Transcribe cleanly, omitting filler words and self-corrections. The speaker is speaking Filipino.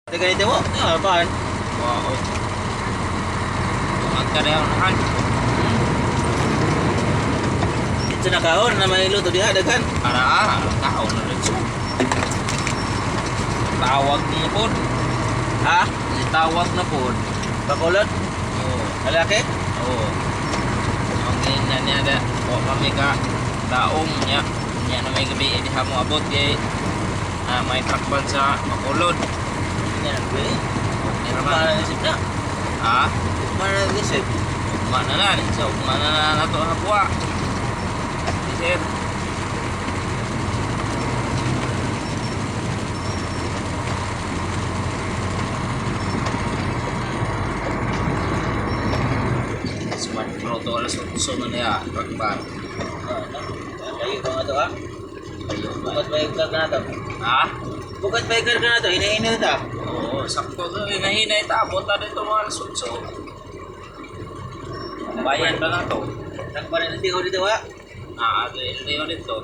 Ganito mo, apaan? Wow. Tungag ka na yung nahan. Ito na kaon na may luto diha daghan. Para kaon na rin siya. Tawag niya po. Ha? Tawag na po. Bakulod? Oo. Lalaki? Oo. Ang ganyan niya da. O kami ka daong niya. Niya na may gabi di mo abot kay may trakpan sa Bacolod. Hindi na bili. Okay Mana naman. naisip na? Ha? Mana naisip? Mana na. So, mana na nato hapwa. Sir. Sumat proto alas 8 man ya pagbar. Layo ba nga to ha? Ayo Bukat ba? ba yung vlog na to? Ha? Bukat ba yung vlog na to? Hinahinil ta? Oo, sakto to. Hinahinay ta. Bota dito mga alas 8. Bayan ba na to? Nagparin na tiyo dito ha? Ito yung dito.